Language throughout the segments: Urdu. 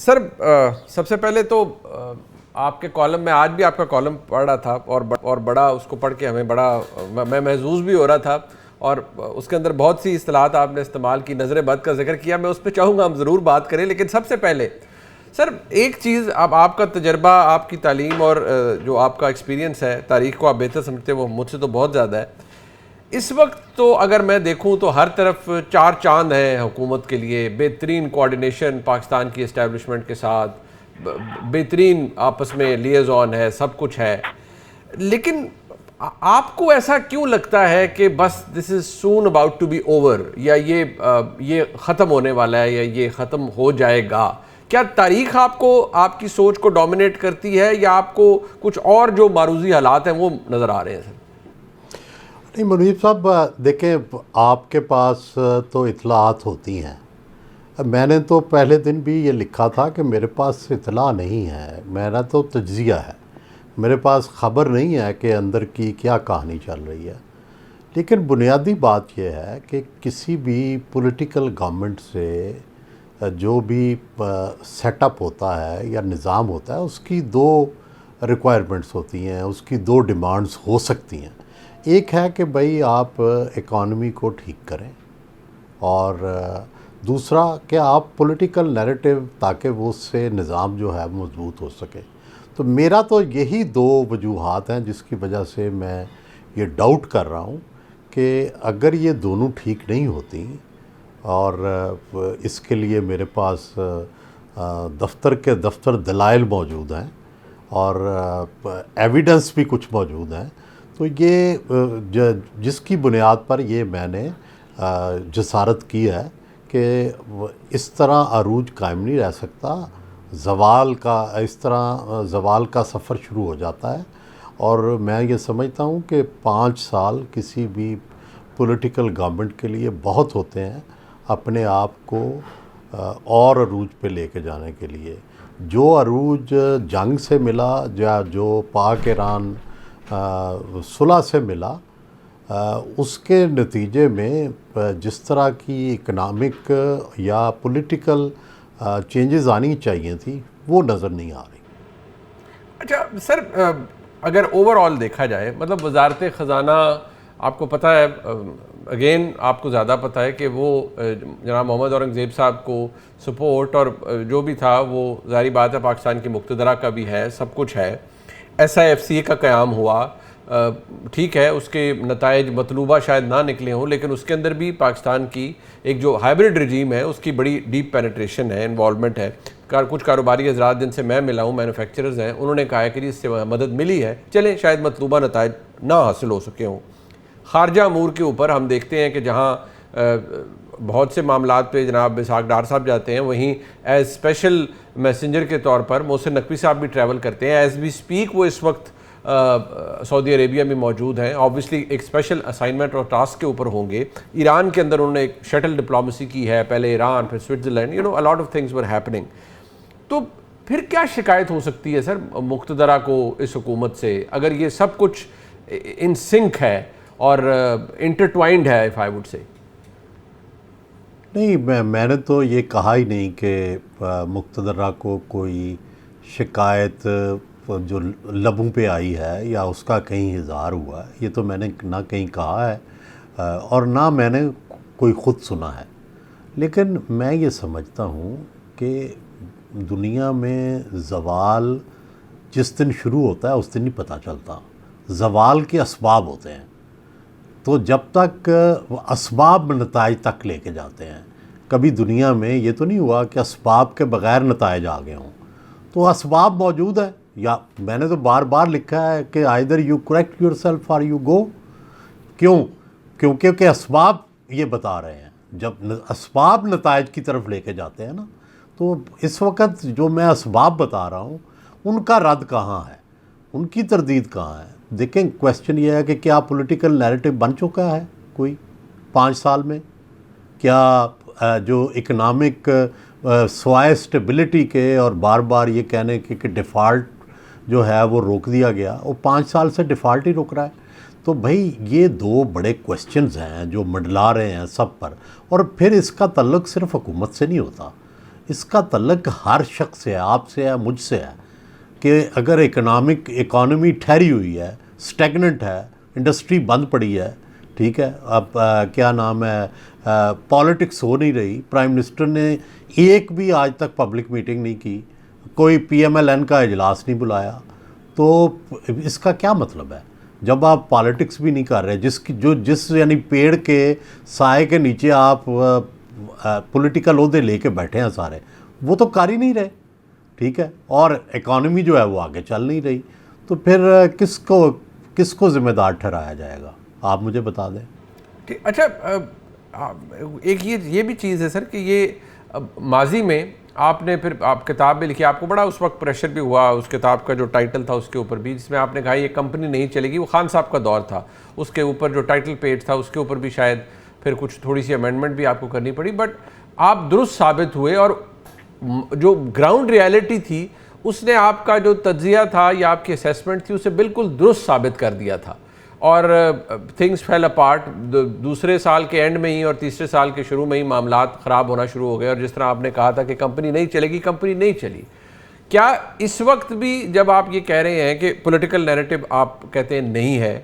سر سب سے پہلے تو آپ کے کالم میں آج بھی آپ کا کالم پڑھ رہا تھا اور بڑا اس کو پڑھ کے ہمیں بڑا میں محظوظ بھی ہو رہا تھا، اور اس کے اندر بہت سی اصطلاحات آپ نے استعمال کی، نظر بد کا ذکر کیا. میں اس پہ چاہوں گا ہم ضرور بات کریں، لیکن سب سے پہلے سر ایک چیز، اب آپ کا تجربہ، آپ کی تعلیم اور جو آپ کا ایکسپیرینس ہے، تاریخ کو آپ بہتر سمجھتے ہیں، وہ مجھ سے تو بہت زیادہ ہے. اس وقت تو اگر میں دیکھوں تو ہر طرف چار چاند ہیں حکومت کے لیے، بہترین کوارڈینیشن پاکستان کی اسٹیبلشمنٹ کے ساتھ، بہترین آپس میں لیزون ہے، سب کچھ ہے. لیکن آپ کو ایسا کیوں لگتا ہے کہ بس دس از سون اباؤٹ ٹو بی اوور، یا یہ ختم ہونے والا ہے، یا یہ ختم ہو جائے گا؟ کیا تاریخ آپ کو، آپ کی سوچ کو ڈومینیٹ کرتی ہے، یا آپ کو کچھ اور جو معروضی حالات ہیں وہ نظر آ رہے ہیں سر؟ نہیں منیب صاحب، دیکھیں آپ کے پاس تو اطلاعات ہوتی ہیں. میں نے تو پہلے دن بھی یہ لکھا تھا کہ میرے پاس اطلاع نہیں ہے، میرا تو تجزیہ ہے، میرے پاس خبر نہیں ہے کہ اندر کی کیا کہانی چل رہی ہے. لیکن بنیادی بات یہ ہے کہ کسی بھی پولیٹیکل گورنمنٹ سے جو بھی سیٹ اپ ہوتا ہے یا نظام ہوتا ہے، اس کی دو ریکوائرمنٹس ہوتی ہیں، اس کی دو ڈیمانڈز ہو سکتی ہیں. ایک ہے کہ بھئی آپ اکانومی کو ٹھیک کریں، اور دوسرا کہ آپ پولیٹیکل نیریٹو، تاکہ وہ اس سے نظام جو ہے مضبوط ہو سکے. تو میرا تو یہی دو وجوہات ہیں جس کی وجہ سے میں یہ ڈاؤٹ کر رہا ہوں کہ اگر یہ دونوں ٹھیک نہیں ہوتی، اور اس کے لیے میرے پاس دفتر کے دفتر دلائل موجود ہیں اور ایویڈنس بھی کچھ موجود ہیں، تو یہ جس کی بنیاد پر یہ میں نے جسارت کی ہے کہ اس طرح عروج قائم نہیں رہ سکتا. زوال کا، اس طرح زوال کا سفر شروع ہو جاتا ہے. اور میں یہ سمجھتا ہوں کہ 5 سال کسی بھی پولیٹیکل گورنمنٹ کے لیے بہت ہوتے ہیں اپنے آپ کو اور عروج پہ لے کے جانے کے لیے. جو عروج جنگ سے ملا، یا جو پاک ایران صلح سے ملا، اس کے نتیجے میں جس طرح کی اکنامک یا پولیٹیکل چینجز آنی چاہیے تھی، وہ نظر نہیں آ رہی. اچھا سر، اگر اوور آل دیکھا جائے، مطلب وزارت خزانہ، آپ کو پتہ ہے، اگین آپ کو زیادہ پتہ ہے کہ وہ جناب محمد اورنگزیب صاحب کو سپورٹ اور جو بھی تھا وہ ظاہری بات ہے پاکستان کی مقتدرہ کا بھی ہے، سب کچھ ہے. ایس آئی ایف سی اے کا قیام ہوا، ٹھیک ہے، اس کے نتائج مطلوبہ شاید نہ نکلے ہوں، لیکن اس کے اندر بھی پاکستان کی ایک جو ہائبرڈ رجیم ہے اس کی بڑی ڈیپ پینیٹریشن ہے، انوالومنٹ ہے. کچھ کاروباری حضرات جن سے میں ملا ہوں، مینوفیکچررز ہیں، انہوں نے کہا ہے کہ اس سے مدد ملی ہے، چلیں شاید مطلوبہ نتائج نہ حاصل ہو سکے ہوں. خارجہ امور کے اوپر ہم دیکھتے ہیں کہ جہاں بہت سے معاملات پہ جناب اسحاق ڈار صاحب جاتے ہیں، وہیں ایز اسپیشل میسنجر کے طور پر محسن نقوی صاحب بھی ٹریول کرتے ہیں. ایز وی اسپیک وہ اس وقت سعودی عربیہ میں موجود ہیں. آبویسلی ایک اسپیشل اسائنمنٹ اور ٹاسک کے اوپر ہوں گے. ایران کے اندر انہوں نے ایک شٹل ڈپلومیسی کی ہے، پہلے ایران، پھر Switzerland, a lot of things were happening. تو پھر کیا شکایت ہو سکتی ہے سر مقتدرہ کو اس حکومت سے، اگر یہ سب کچھ ان سنک ہے اور انٹرٹوائنڈ ہے، if I would say؟ نہیں، میں نے تو یہ کہا ہی نہیں کہ مقتدرہ کو کوئی شکایت جو لبوں پہ آئی ہے یا اس کا کہیں اظہار ہوا ہے. یہ تو میں نے نہ کہیں کہا ہے اور نہ میں نے کوئی خود سنا ہے. لیکن میں یہ سمجھتا ہوں کہ دنیا میں زوال جس دن شروع ہوتا ہے اس دن نہیں پتہ چلتا. زوال کے اسباب ہوتے ہیں، تو جب تک اسباب نتائج تک لے کے جاتے ہیں. کبھی دنیا میں یہ تو نہیں ہوا کہ اسباب کے بغیر نتائج آ گئے ہوں. تو اسباب موجود ہیں، یا میں نے تو بار بار لکھا ہے کہ either you correct yourself or you go. کیونکہ اسباب یہ بتا رہے ہیں. جب اسباب نتائج کی طرف لے کے جاتے ہیں نا، تو اس وقت جو میں اسباب بتا رہا ہوں ان کا رد کہاں ہے، ان کی تردید کہاں ہے؟ دیکھیں، کویسچن یہ ہے کہ کیا پولیٹیکل نیریٹو بن چکا ہے کوئی 5 سال میں؟ کیا جو اکنامک سوائے اسٹیبلٹی کے اور بار بار یہ کہنے کہ ڈیفالٹ جو ہے وہ روک دیا گیا، وہ 5 سال سے ڈیفالٹ ہی رک رہا ہے؟ تو بھائی یہ دو بڑے کویسچنز ہیں جو منڈلا رہے ہیں سب پر. اور پھر اس کا تعلق صرف حکومت سے نہیں ہوتا، اس کا تعلق ہر شخص سے ہے، آپ سے ہے، مجھ سے ہے، کہ اگر اکانومی ٹھہری ہوئی ہے، سٹیگننٹ ہے، انڈسٹری بند پڑی ہے، ٹھیک ہے، اب کیا نام ہے، پالیٹکس ہو نہیں رہی، پرائم منسٹر نے ایک بھی آج تک پبلک میٹنگ نہیں کی، کوئی پی ایم ایل این کا اجلاس نہیں بلایا، تو اس کا کیا مطلب ہے؟ جب آپ پالیٹکس بھی نہیں کر رہے، جس یعنی پیڑ کے سائے کے نیچے آپ پولیٹیکل عہدے لے کے بیٹھے ہیں سارے، وہ تو کر ہی نہیں رہے، ٹھیک ہے، اور اکانومی جو ہے وہ آگے چل نہیں رہی، تو پھر کس کو ذمہ دار ٹھہرایا جائے گا؟ آپ مجھے بتا دیں۔ اچھا، ایک یہ بھی چیز ہے سر کہ یہ ماضی میں آپ نے پھر آپ کتاب بھی لکھی، آپ کو بڑا اس وقت پریشر بھی ہوا اس کتاب کا جو ٹائٹل تھا اس کے اوپر بھی، جس میں آپ نے کہا یہ کمپنی نہیں چلے گی، وہ خان صاحب کا دور تھا، اس کے اوپر جو ٹائٹل پیج تھا اس کے اوپر بھی شاید پھر کچھ تھوڑی سی امینڈمنٹ بھی آپ کو کرنی پڑی، بٹ آپ درست ثابت ہوئے، اور جو گراؤنڈ ریالٹی تھی اس نے آپ کا جو تجزیہ تھا یا آپ کی اسیسمنٹ تھی اسے بالکل درست ثابت کر دیا تھا، اور تھنگس فیل اپارٹ، دوسرے سال کے اینڈ میں ہی اور تیسرے سال کے شروع میں ہی معاملات خراب ہونا شروع ہو گئے، اور جس طرح آپ نے کہا تھا کہ کمپنی نہیں چلے گی، کمپنی نہیں چلی۔ کیا اس وقت بھی جب آپ یہ کہہ رہے ہیں کہ پولیٹیکل نیریٹو آپ کہتے ہیں نہیں ہے،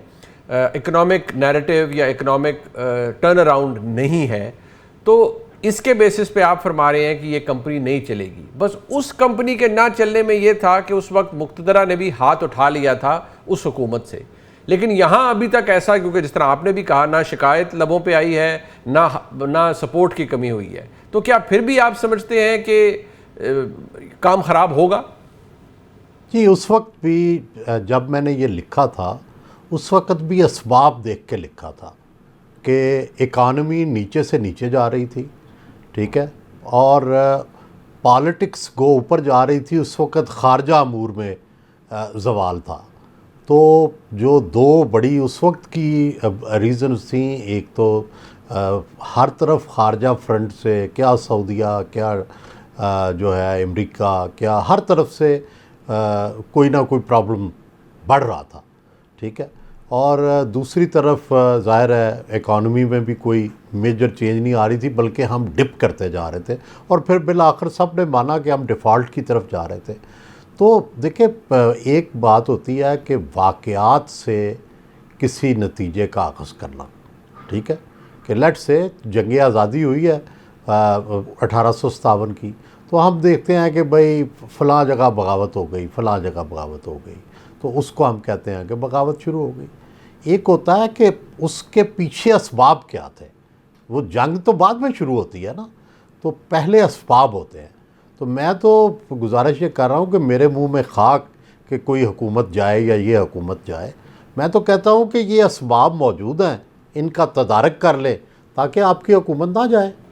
اکنامک نیریٹو یا اکنامک ٹرن اراؤنڈ نہیں ہے، تو اس کے بیسس پہ آپ فرما رہے ہیں کہ یہ کمپنی نہیں چلے گی، بس اس کمپنی کے نہ چلنے میں یہ تھا کہ اس وقت مقتدرہ نے بھی ہاتھ اٹھا لیا تھا اس حکومت سے، لیکن یہاں ابھی تک ایسا، کیونکہ جس طرح آپ نے بھی کہا، نہ شکایت لبوں پہ آئی ہے، نہ سپورٹ کی کمی ہوئی ہے، تو کیا پھر بھی آپ سمجھتے ہیں کہ کام خراب ہوگا؟ جی، اس وقت بھی جب میں نے یہ لکھا تھا اس وقت بھی اسباب دیکھ کے لکھا تھا کہ اکانومی نیچے سے نیچے جا رہی تھی، ٹھیک ہے، اور پالیٹکس گو اوپر جا رہی تھی، اس وقت خارجہ امور میں زوال تھا، تو جو دو بڑی اس وقت کی ریزنز تھیں، ایک تو ہر طرف خارجہ فرنٹ سے، کیا سعودیہ، کیا جو ہے امریکہ، کیا ہر طرف سے کوئی نہ کوئی پرابلم بڑھ رہا تھا، ٹھیک ہے، اور دوسری طرف ظاہر ہے اکانومی میں بھی کوئی میجر چینج نہیں آ رہی تھی، بلکہ ہم ڈپ کرتے جا رہے تھے، اور پھر بالآخر سب نے مانا کہ ہم ڈیفالٹ کی طرف جا رہے تھے۔ تو دیکھیں، ایک بات ہوتی ہے کہ واقعات سے کسی نتیجے کا اخذ کرنا، ٹھیک ہے، کہ لیٹ سے جنگ آزادی ہوئی ہے 1857 کی، تو ہم دیکھتے ہیں کہ بھئی فلاں جگہ بغاوت ہو گئی، فلاں جگہ بغاوت ہو گئی، تو اس کو ہم کہتے ہیں کہ بغاوت شروع ہو گئی۔ ایک ہوتا ہے کہ اس کے پیچھے اسباب کیا تھے، وہ جنگ تو بعد میں شروع ہوتی ہے نا، تو پہلے اسباب ہوتے ہیں۔ تو میں تو گزارش یہ کر رہا ہوں کہ میرے منہ میں خاک کہ کوئی حکومت جائے یا یہ حکومت جائے، میں تو کہتا ہوں کہ یہ اسباب موجود ہیں، ان کا تدارک کر لیں تاکہ آپ کی حکومت نہ جائے۔